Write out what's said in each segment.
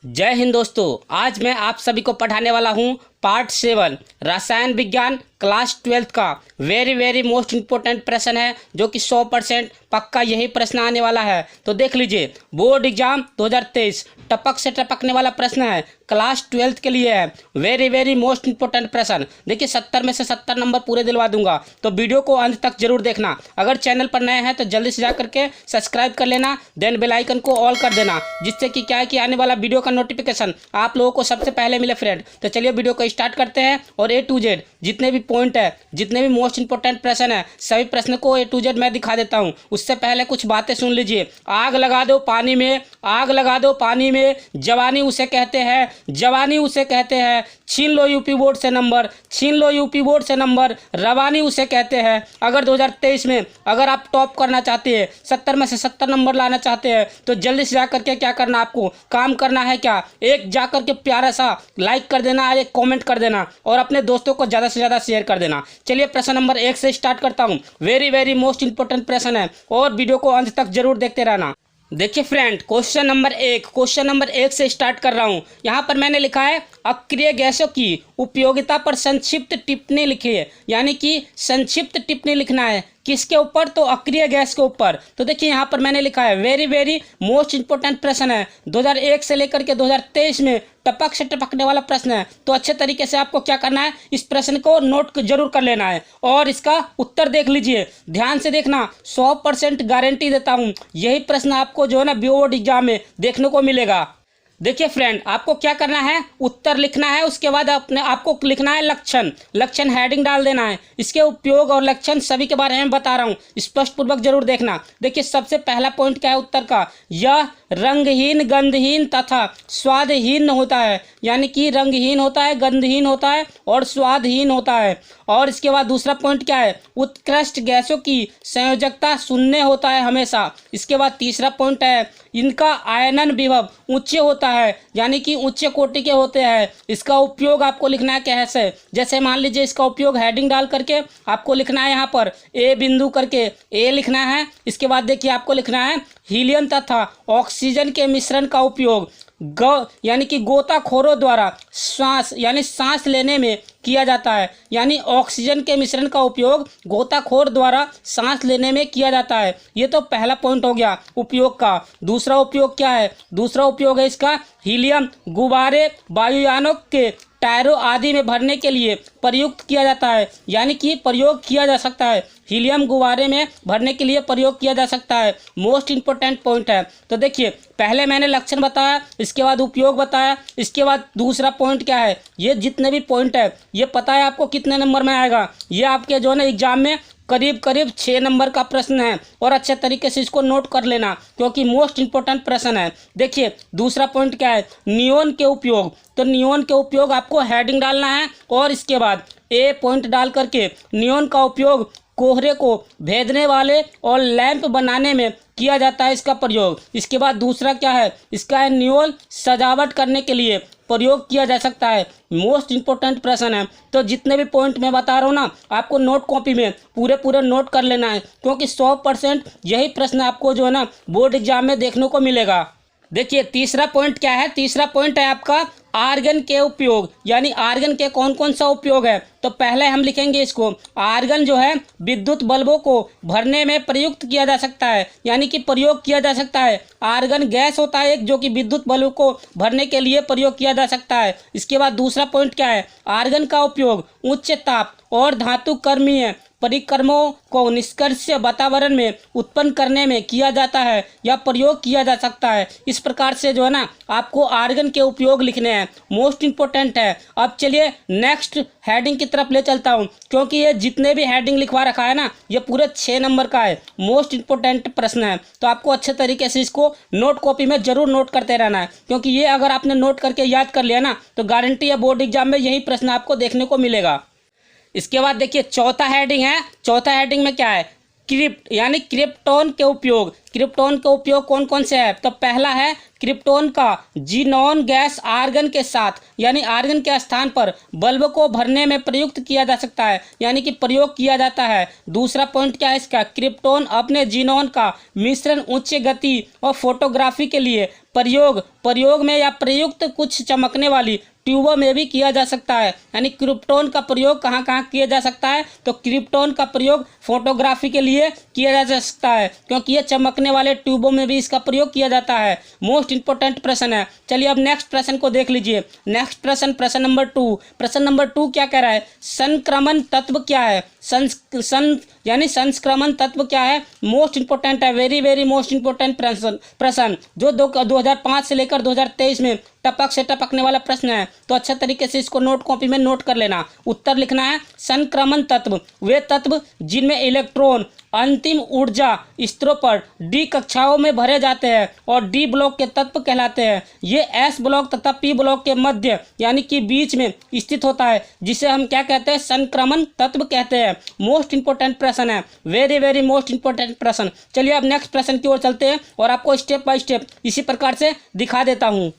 जय हिंद दोस्तों। आज मैं आप सभी को पढ़ाने वाला हूँ पार्ट 7 रसायन विज्ञान क्लास 12 का वेरी मोस्ट इंपॉर्टेंट प्रश्न है, जो कि 100% पक्का यही प्रश्न आने वाला है। तो देख लीजिए, बोर्ड एग्जाम 2023 टपक से टपकने वाला प्रश्न है, क्लास 12 के लिए है। वेरी मोस्ट इंपॉर्टेंट प्रश्न। देखिए 70 में से 70 नंबर पूरे दिलवा दूंगा, तो वीडियो को अंत तक जरूर देखना। अगर चैनल पर नए हैं तो जल्दी से जा करके सब्सक्राइब कर लेना, देन बेल आइकन को ऑल कर देना, जिससे कि क्या है कि आने वाला वीडियो का नोटिफिकेशन आप लोगों को सबसे पहले मिले फ्रेंड। तो चलिए वीडियो को स्टार्ट करते हैं और A to Z जितने भी पॉइंट है, जितने भी मोस्ट इंपॉर्टेंट प्रश्न है, सभी प्रश्न को A to Z मैं दिखा देता हूं। उससे पहले कुछ बातें सुन लीजिए। आग लगा दो पानी में, आग लगा दो पानी में, जवानी उसे कहते हैं, जवानी उसे कहते हैं। छीन लो यूपी बोर्ड से नंबर, छीन लो यूपी बोर्ड से नंबर, रवानी उसे कहते हैं। अगर 2023 में अगर आप टॉप करना चाहते हैं, 70 में से 70 नंबर लाना चाहते हैं, तो जल्दी से जा करके क्या करना, आपको काम करना है क्या, एक जा करके प्यारा सा लाइक कर देना, एक कमेंट कर देना और अपने दोस्तों को ज़्यादा से ज़्यादा शेयर कर देना। चलिए प्रश्न नंबर 1 से स्टार्ट करता हूँ। वेरी मोस्ट इंपॉर्टेंट प्रश्न है और वीडियो को अंत तक जरूर देखते रहना। देखिए फ्रेंड, क्वेश्चन नंबर 1 से स्टार्ट कर रहा हूँ। यहाँ पर मैंने लिखा है अक्रिय गैसों की उपयोगिता पर संक्षिप्त टिप्पणी लिखिए, यानी कि संक्षिप्त टिप्पणी लिखना है। किसके ऊपर? तो अक्रिय गैस के ऊपर। तो देखिए यहाँ पर मैंने लिखा है वेरी मोस्ट इंपॉर्टेंट प्रश्न है, 2001 से लेकर के 2023 में टपक से टपकने वाला प्रश्न है। तो अच्छे तरीके से आपको क्या करना है, इस प्रश्न को नोट जरूर कर लेना है और इसका उत्तर देख लीजिए, ध्यान से देखना। 100% गारंटी देता हूँ, यही प्रश्न आपको जो है ना बोर्ड एग्जाम में देखने को मिलेगा। देखिए फ्रेंड, आपको क्या करना है, उत्तर लिखना है, उसके बाद आपको लिखना है लक्षण हेडिंग डाल देना है। इसके उपयोग और लक्षण सभी के बारे में बता रहा हूँ, स्पष्ट पूर्वक जरूर देखना। देखिए सबसे पहला पॉइंट क्या है उत्तर का, यह रंगहीन, गंधहीन तथा स्वादहीन होता है, यानी कि रंगहीन होता है, गंधहीन होता है और स्वादहीन होता है। और इसके बाद दूसरा पॉइंट क्या है, उत्कृष्ट गैसों की संयोजकता शून्य होता है हमेशा। इसके बाद तीसरा पॉइंट है, इनका आयनन विभव उच्च होता है, यानी कि उच्च कोटि के होते हैं। इसका उपयोग आपको लिखना है कैसे, जैसे मान लीजिए इसका उपयोग हेडिंग डाल करके आपको लिखना है, यहाँ पर ए बिंदु करके ए लिखना है। इसके बाद देखिए आपको लिखना है हीलियम तथा ऑक्सीजन के मिश्रण का उपयोग यानी कि गोताखोरों द्वारा सांस लेने में किया जाता है, यानी ऑक्सीजन के मिश्रण का उपयोग गोताखोर द्वारा सांस लेने में किया जाता है। ये तो पहला पॉइंट हो गया उपयोग का। दूसरा उपयोग क्या है, दूसरा उपयोग है इसका हीलियम गुब्बारे वायुयानों के टायरों आदि में भरने के लिए प्रयुक्त किया जाता है, यानी कि प्रयोग किया जा सकता है। हीलियम गुब्बारे में भरने के लिए प्रयोग किया जा सकता है, मोस्ट इंपॉर्टेंट पॉइंट है। तो देखिए पहले मैंने लक्षण बताया, इसके बाद उपयोग बताया, इसके बाद दूसरा पॉइंट क्या है, ये जितने भी पॉइंट है ये पता है आपको कितने नंबर में आएगा। ये आपके जो है ना एग्जाम में करीब 6 नंबर का प्रश्न है और अच्छे तरीके से इसको नोट कर लेना, क्योंकि मोस्ट इंपॉर्टेंट प्रश्न है। देखिए दूसरा पॉइंट क्या है, नियोन के उपयोग। तो नियोन के उपयोग आपको हेडिंग डालना है और इसके बाद ए पॉइंट डाल करके नियोन का उपयोग कोहरे को भेदने वाले और लैंप बनाने में किया जाता है, इसका प्रयोग। इसके बाद दूसरा क्या है, इसका है नियोन सजावट करने के लिए प्रयोग किया जा सकता है। मोस्ट इंपॉर्टेंट प्रश्न है। तो जितने भी पॉइंट मैं बता रहा हूँ ना, आपको नोट कॉपी में पूरे नोट कर लेना है, क्योंकि 100% यही प्रश्न आपको जो है ना बोर्ड एग्जाम में देखने को मिलेगा। देखिए तीसरा पॉइंट क्या है, तीसरा पॉइंट है आपका आर्गन के उपयोग, यानी आर्गन के कौन सा उपयोग है। तो पहले हम लिखेंगे इसको, आर्गन जो है विद्युत बल्बों को भरने में प्रयुक्त किया जा सकता है, यानी कि प्रयोग किया जा सकता है। आर्गन गैस होता है एक, जो कि विद्युत बल्ब को भरने के लिए प्रयोग किया जा सकता है। इसके बाद दूसरा पॉइंट क्या है, आर्गन का उपयोग उच्च ताप और धातु कर्मीय परिक्रमों को निष्कर्षीय वातावरण में उत्पन्न करने में किया जाता है या प्रयोग किया जा सकता है। इस प्रकार से जो है ना आपको आर्गन के उपयोग लिखने हैं, मोस्ट इंपॉर्टेंट है। अब चलिए नेक्स्ट हेडिंग की तरफ ले चलता हूं, क्योंकि ये जितने भी हेडिंग लिखवा रखा है ना, ये पूरे 6 नंबर का है, मोस्ट इंपॉर्टेंट प्रश्न है। तो आपको अच्छे तरीके से इसको नोट कॉपी में जरूर नोट करते रहना है, क्योंकि ये अगर आपने नोट करके याद कर लिया ना, तो गारंटी है बोर्ड एग्जाम में यही प्रश्न आपको देखने को मिलेगा। इसके बाद देखिए चौथा हेडिंग है, चौथा हेडिंग में क्या है, क्रिप्ट यानी क्रिप्टॉन के उपयोग। क्रिप्टॉन के उपयोग कौन कौन से है? तो पहला है क्रिप्टॉन का जीनॉन गैस आर्गन के साथ, यानी आर्गन के स्थान पर बल्ब को भरने में प्रयुक्त किया जा सकता है, यानी कि प्रयोग किया जाता है। दूसरा पॉइंट क्या है इसका? क्रिप्टॉन अपने जीनॉन का मिश्रण उच्च गति और फोटोग्राफी के लिए प्रयोग में या प्रयुक्त कुछ चमकने वाली ट्यूबों में भी किया जा सकता है। यानी क्रिप्टॉन का प्रयोग कहाँ कहाँ किया जा सकता है? तो क्रिप्टॉन का प्रयोग फोटोग्राफी के लिए किया जा सकता है, क्योंकि ये चमकने वाले ट्यूबों में भी इसका प्रयोग किया जाता है। मोस्ट इंपॉर्टेंट प्रश्न है। चलिए अब नेक्स्ट प्रश्न को देख लीजिए। नेक्स्ट प्रश्न नंबर 2। प्रश्न नंबर 2 क्या कह रहा है? संक्रमण तत्व क्या है? यानी संक्रमण तत्व क्या है? मोस्ट इंपॉर्टेंट है, वेरी वेरी मोस्ट इंपॉर्टेंट प्रश्न जो 2005 से लेकर 2023 में टपक से टपकने वाला प्रश्न है। तो अच्छा तरीके से इसको नोट कॉपी में नोट कर लेना। उत्तर लिखना है संक्रमण तत्व वे तत्व जिनमें इलेक्ट्रॉन अंतिम ऊर्जा स्तरों पर डी कक्षाओं में भरे जाते हैं और डी ब्लॉक के तत्व कहलाते हैं। ये एस ब्लॉक तथा पी ब्लॉक के मध्य यानी कि बीच में स्थित होता है, जिसे हम क्या कहते हैं? संक्रमण तत्व कहते हैं। मोस्ट इंपॉर्टेंट प्रश्न है, वेरी वेरी मोस्ट इंपॉर्टेंट प्रश्न। चलिए अब नेक्स्ट प्रश्न की ओर चलते हैं और आपको स्टेप बाय स्टेप इसी प्रकार से दिखा देता हूँ।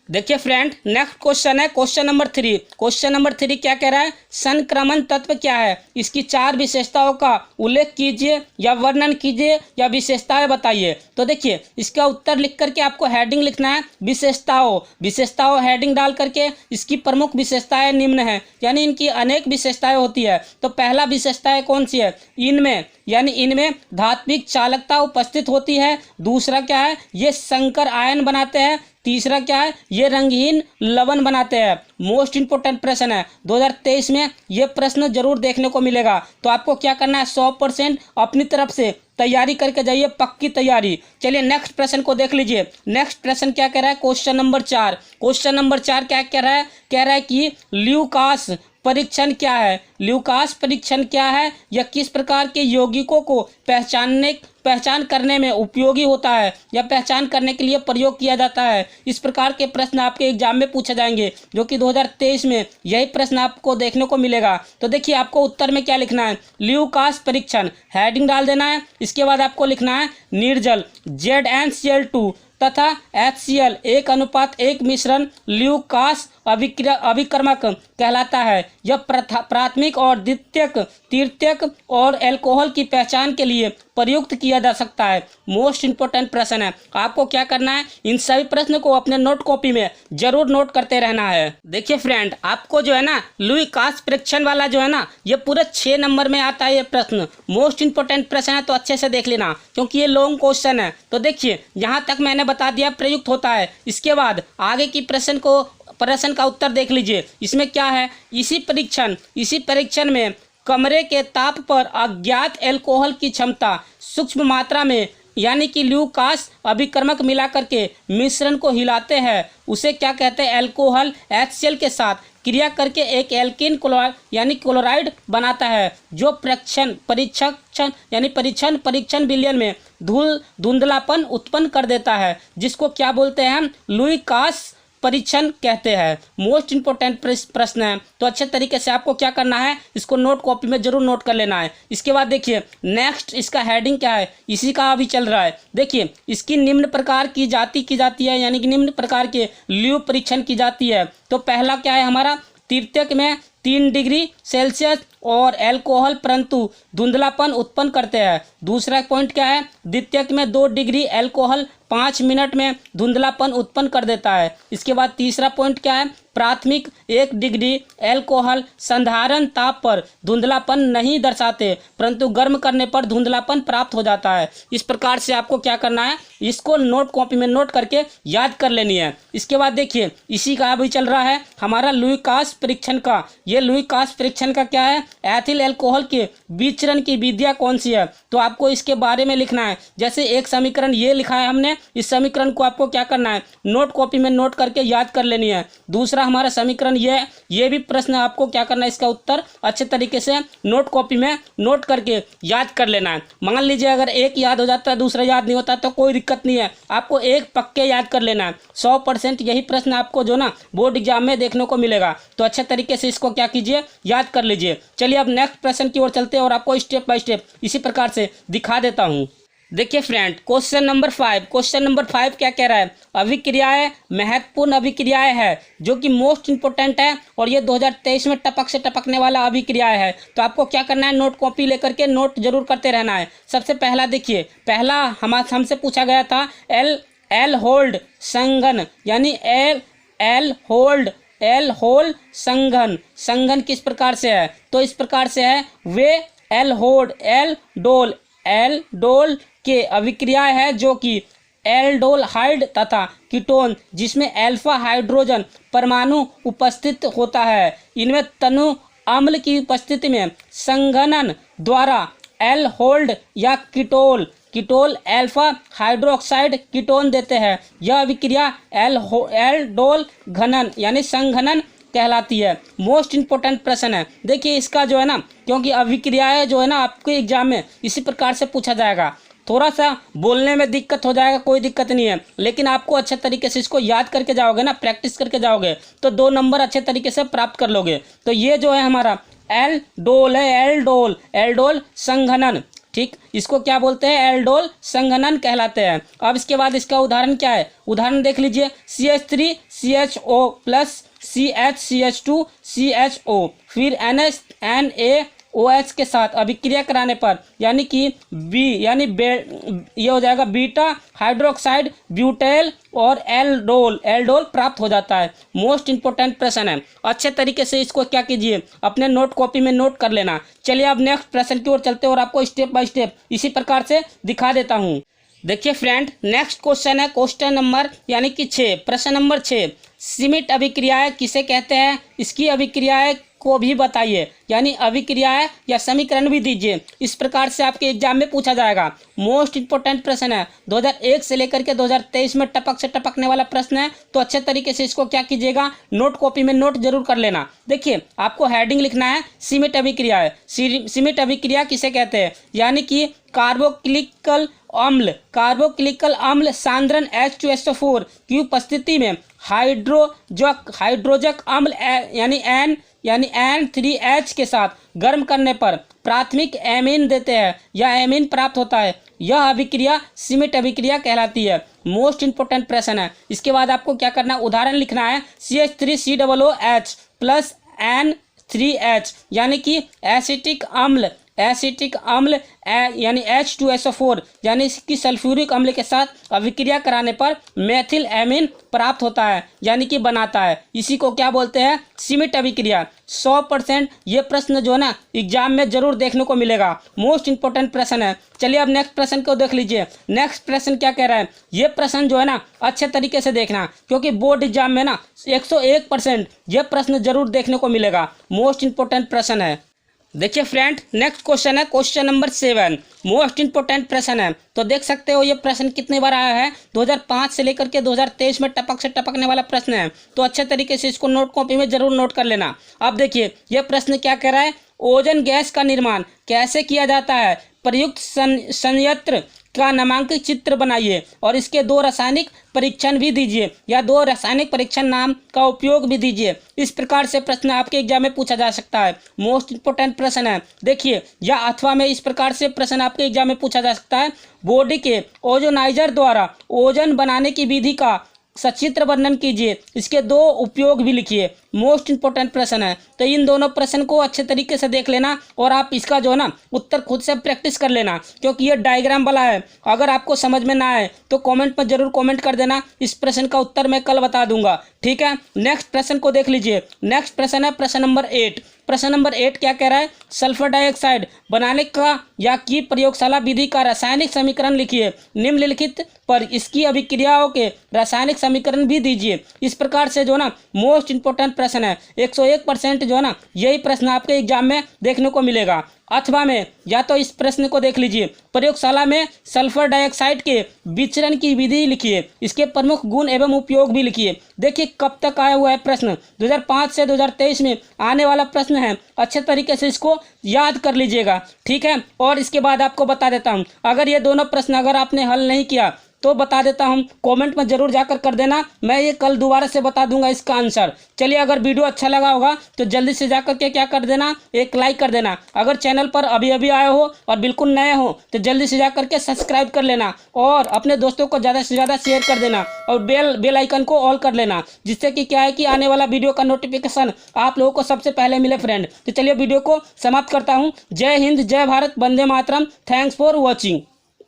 देखिए फ्रेंड, नेक्स्ट क्वेश्चन है क्वेश्चन नंबर 3। क्वेश्चन नंबर 3 क्या कह रहा है? संक्रमण तत्व क्या है? इसकी 4 विशेषताओं का उल्लेख कीजिए या वर्णन कीजिए या विशेषताएं बताइए। तो देखिए इसका उत्तर लिख करके आपको हेडिंग लिखना है विशेषताओं हेडिंग डाल करके इसकी प्रमुख विशेषताएं निम्न है, यानी इनकी अनेक विशेषताएं होती है। तो पहला विशेषताएं कौन सी है? इनमें धात्विक चालकता उपस्थित होती है। दूसरा क्या है? ये संकर आयन बनाते हैं। तीसरा क्या है? ये रंगहीन लवण बनाते हैं। मोस्ट इंपोर्टेंट प्रश्न है, 2023 में ये प्रश्न जरूर देखने को मिलेगा। तो आपको क्या करना है? 100% अपनी तरफ से तैयारी करके जाइए, पक्की तैयारी। चलिए नेक्स्ट प्रश्न को देख लीजिए। नेक्स्ट प्रश्न क्या कह रहा है? Question number 4। क्वेश्चन नंबर 4 क्या कह रहा है? कह रहा है कि ल्यूकास परीक्षण क्या है? ल्यूकास परीक्षण क्या है? यह किस प्रकार के यौगिकों को पहचान करने में उपयोगी होता है या पहचान करने के लिए प्रयोग किया जाता है? इस प्रकार के प्रश्न आपके एग्जाम में पूछे जाएंगे, जो कि 2023 में यही प्रश्न आपको देखने को मिलेगा। तो देखिए आपको उत्तर में क्या लिखना है? ल्यूकास परीक्षण हेडिंग डाल देना है। इसके बाद आपको लिखना है निर्जल ZnCl2 तथा HCl 1:1 मिश्रण ल्यूकास अभिकर्मक कहलाता है। यह प्राथमिक और द्वितीयक तृतीयक और अल्कोहल की पहचान के लिए प्रयुक्त किया जा सकता है। मोस्ट इंपोर्टेंट प्रश्न है। आपको क्या करना है? इन सभी प्रश्न को अपने नोट कॉपी में जरूर नोट करते रहना है। देखिए फ्रेंड, आपको जो है ना ल्यूकास परीक्षण वाला जो है ना, ये पूरे 6 नंबर में आता है। ये प्रश्न मोस्ट इंपोर्टेंट प्रश्न है, तो अच्छे से देख लेना, क्योंकि ये लॉन्ग क्वेश्चन है। तो देखिए यहाँ तक मैंने बता दिया प्रयुक्त होता है। इसके बाद आगे की प्रश्न का उत्तर देख लीजिए। इसमें क्या है? इसी परीक्षण में कमरे के ताप पर अज्ञात अल्कोहल की क्षमता सूक्ष्म मात्रा में यानी कि ल्यूकास अभिकर्मक मिला करके मिश्रण को हिलाते हैं। उसे क्या कहते हैं? अल्कोहल HCl के साथ क्रिया करके एक एल्कीन यानी क्लोराइड बनाता है, जो परीक्षण विलयन में धुंधलापन उत्पन्न कर देता है, जिसको क्या बोलते हैं हम? ल्यूकास परीक्षण कहते हैं। मोस्ट इंपोर्टेंट प्रश्न है, तो अच्छे तरीके से आपको क्या करना है? इसको नोट कॉपी में जरूर नोट कर लेना है। इसके बाद देखिए नेक्स्ट इसका हेडिंग क्या है? इसी का अभी चल रहा है। देखिए इसकी निम्न प्रकार की जाती है, यानी कि निम्न प्रकार के ल्यू परीक्षण की जाती है। तो पहला क्या है हमारा? तृतीयक में 3 डिग्री सेल्सियस और अल्कोहल परंतु धुंधलापन उत्पन्न करते हैं। दूसरा पॉइंट क्या है? द्वितीयक में 2 डिग्री अल्कोहल 5 मिनट में धुंधलापन उत्पन्न कर देता है। इसके बाद तीसरा पॉइंट क्या है? प्राथमिक 1 डिग्री अल्कोहल साधारण ताप पर धुंधलापन नहीं दर्शाते, परंतु गर्म करने पर धुंधलापन प्राप्त हो जाता है। इस प्रकार से आपको क्या करना है? इसको नोट कॉपी में नोट करके याद कर लेनी है। इसके बाद देखिए इसी का अभी चल रहा है हमारा ल्यूकास परीक्षण का। ये ल्यूकास परीक्षण का क्या है? एथिल अल्कोहल के विचरण की विधियाँ कौन सी है? तो आपको इसके बारे में लिखना है। जैसे एक समीकरण ये लिखा है हमने, इस समीकरण को आपको क्या करना है? नोट कॉपी में नोट करके याद कर लेनी है। दूसरा हमारा समीकरण ये भी प्रश्न आपको क्या करना है? इसका उत्तर अच्छे तरीके से नोट कॉपी में नोट करके याद कर लेना है। मान लीजिए अगर एक याद हो जाता है दूसरा याद नहीं होता तो कोई दिक्कत नहीं है, आपको एक पक्के याद कर लेना है। 100% यही प्रश्न आपको जो ना बोर्ड एग्जाम में देखने को मिलेगा। तो अच्छे तरीके से इसको क्या कीजिए? याद कर लीजिए। चलिए चलिए अब नेक्स्ट प्रश्न की ओर चलते हैं और आपको स्टेप बाय स्टेप इसी प्रकार से दिखा देता हूँ। देखिए फ्रेंड, क्वेश्चन नंबर 5 क्या कह रहा है? अभिक्रियाएं महत्वपूर्ण अभिक्रियाएं है जो कि मोस्ट इंपोर्टेंट है और ये 2023 में टपक से टपकने वाला अभिक्रियाएं है। तो आपको क्या करना है, नोट कॉपी लेकर के नोट जरूर करते रहना है। सबसे पहला देखिए, पहला हमसे पूछा गया था एल होल्ड संघन, यानी एल होल्ड संघन किस प्रकार से है? तो इस प्रकार से है, वे एल डोल के अभिक्रिया है जो कि एल्डोहाइड तथा कीटोन जिसमें अल्फा हाइड्रोजन परमाणु उपस्थित होता है, इनमें तनु अम्ल की उपस्थिति में संघनन द्वारा एल्होल्ड या कीटोल अल्फा हाइड्रोक्साइड कीटोन देते हैं। यह अभिक्रिया एल्डोल घनन यानी संघनन कहलाती है। मोस्ट इंपोर्टेंट प्रश्न है, देखिए इसका जो है ना, क्योंकि अभिक्रियाएं जो है ना आपके एग्जाम में इसी प्रकार से पूछा जाएगा। थोड़ा सा बोलने में दिक्कत हो जाएगा, कोई दिक्कत नहीं है, लेकिन आपको अच्छे तरीके से इसको याद करके जाओगे ना, प्रैक्टिस करके जाओगे तो 2 नंबर अच्छे तरीके से प्राप्त कर लोगे। तो ये जो है हमारा एल्डोल है, एल्डोल संघनन, ठीक, इसको क्या बोलते हैं? एल्डोल संघनन कहलाते हैं। अब इसके बाद इसका उदाहरण क्या है? उदाहरण देख लीजिए, CH3CHO प्लस CH2 CHO फिर NaOH के साथ अभिक्रिया कराने पर यानी कि ये हो जाएगा बीटा हाइड्रोक्साइड ब्यूटेल और एल्डोल प्राप्त हो जाता है। मोस्ट इंपोर्टेंट प्रश्न है, अच्छे तरीके से इसको क्या कीजिए, अपने नोट कॉपी में नोट कर लेना। चलिए अब नेक्स्ट प्रश्न की ओर चलते हैं और आपको स्टेप बाय स्टेप इसी प्रकार से दिखा देता हूँ। देखिए फ्रेंड, नेक्स्ट क्वेश्चन है क्वेश्चन नंबर यानी कि 6, प्रश्न नंबर 6, सीमित अभिक्रियाएं किसे कहते हैं? इसकी अभिक्रियाएं को भी बताइए, यानी अभिक्रियाएं या समीकरण भी दीजिए। इस प्रकार से आपके एग्जाम में पूछा जाएगा। मोस्ट इंपोर्टेंट प्रश्न है, 2001 से लेकर के 2023 में टपक से टपकने वाला प्रश्न है। तो अच्छे तरीके से इसको क्या कीजिएगा, नोट कॉपी में नोट जरूर कर लेना। देखिए आपको हेडिंग लिखना है सीमित अभिक्रिया। सीमित अभिक्रिया किसे कहते हैं? यानी कि कार्बोक्सिलिक अम्ल सांद्रण H2SO4 की उपस्थिति में हाइड्रोजक अम्ल यानी N3H के साथ गर्म करने पर प्राथमिक एमीन देते हैं या एमीन प्राप्त होता है। यह अभिक्रिया सीमित अभिक्रिया कहलाती है। मोस्ट इंपोर्टेंट प्रश्न है। इसके बाद आपको क्या करना है, उदाहरण लिखना है CH3COOH प्लस N3H यानी कि एसिटिक अम्ल यानी H2SO4 यानी कि सल्फ्यूरिक अम्ल के साथ अभिक्रिया कराने पर मेथिल एमीन प्राप्त होता है यानी कि बनाता है। इसी को क्या बोलते हैं? सीमित अभिक्रिया। 100% ये प्रश्न जो है ना एग्जाम में जरूर देखने को मिलेगा। मोस्ट इंपोर्टेंट प्रश्न है। चलिए अब नेक्स्ट प्रश्न को देख लीजिए। नेक्स्ट प्रश्न क्या कह रहा है? ये प्रश्न जो है ना अच्छे तरीके से देखना, क्योंकि बोर्ड एग्जाम में ना 101% ये प्रश्न जरूर देखने को मिलेगा। मोस्ट इंपोर्टेंट प्रश्न है। देखिए फ्रेंड, नेक्स्ट क्वेश्चन है क्वेश्चन नंबर 7, मोस्ट इंपोर्टेंट प्रश्न है। तो देख सकते हो ये प्रश्न कितने बार आया है, 2005 से लेकर के 2023 में टपक से टपकने वाला प्रश्न है। तो अच्छे तरीके से इसको नोट कॉपी में जरूर नोट कर लेना। अब देखिए ये प्रश्न क्या कह रहा है, ओजोन गैस का निर्माण कैसे किया जाता है? प्रयुक्त संयंत्र का नामांकित चित्र बनाइए और इसके 2 रासायनिक परीक्षण भी दीजिए या 2 रासायनिक परीक्षण नाम का उपयोग भी दीजिए। इस प्रकार से प्रश्न आपके एग्जाम में पूछा जा सकता है। मोस्ट इंपोर्टेंट प्रश्न है। देखिए या अथवा में इस प्रकार से प्रश्न आपके एग्जाम में पूछा जा सकता है। बॉडी के ओजोनाइजर द्वारा ओजोन बनाने की विधि का सचित्र वर्णन कीजिए, इसके 2 उपयोग भी लिखिए। मोस्ट इंपोर्टेंट प्रश्न है। तो इन दोनों प्रश्न को अच्छे तरीके से देख लेना और आप इसका जो है ना उत्तर खुद से प्रैक्टिस कर लेना, क्योंकि ये डायग्राम वाला है। अगर आपको समझ में ना आए तो कमेंट में जरूर कमेंट कर देना। इस प्रश्न का उत्तर मैं कल बता दूंगा, ठीक है। नेक्स्ट प्रश्न को देख लीजिए। नेक्स्ट प्रश्न है प्रश्न नंबर 8। प्रश्न नंबर 8 क्या कह रहा है, सल्फर डाइऑक्साइड बनाने का या की प्रयोगशाला विधि का रासायनिक समीकरण लिखिए। निम्नलिखित पर इसकी अभिक्रियाओं के रासायनिक समीकरण भी दीजिए। इस प्रकार से जो ना मोस्ट इंपोर्टेंट प्रश्न है। 101% जो है ना यही प्रश्न आपके एग्जाम में देखने को मिलेगा। अथवा में या तो इस प्रश्न को देख लीजिए, प्रयोगशाला में सल्फर डाइऑक्साइड के विचरण की विधि लिखिए, इसके प्रमुख गुण एवं उपयोग भी लिखिए। देखिए कब तक आया हुआ है प्रश्न, 2005 से 2023 में आने वाला प्रश्न है। अच्छे तरीके से इसको याद कर लीजिएगा, ठीक है। और इसके बाद आपको बता देता हूँ, अगर ये दोनों प्रश्न अगर आपने हल नहीं किया तो बता देता हूँ, कमेंट में ज़रूर जाकर कर देना, मैं ये कल दोबारा से बता दूंगा इसका आंसर। चलिए, अगर वीडियो अच्छा लगा होगा तो जल्दी से जाकर के क्या कर देना, एक लाइक कर देना। अगर चैनल पर अभी अभी आए हो और बिल्कुल नए हो तो जल्दी से जाकर के सब्सक्राइब कर लेना और अपने दोस्तों को ज़्यादा से ज़्यादा शेयर कर देना और बेल आइकन को ऑल कर लेना, जिससे कि क्या है कि आने वाला वीडियो का नोटिफिकेशन आप लोगों को सबसे पहले मिले फ्रेंड। तो चलिए वीडियो को समाप्त करता हूँ। जय हिंद, जय Bharat, Vande Mataram. Thanks for watching.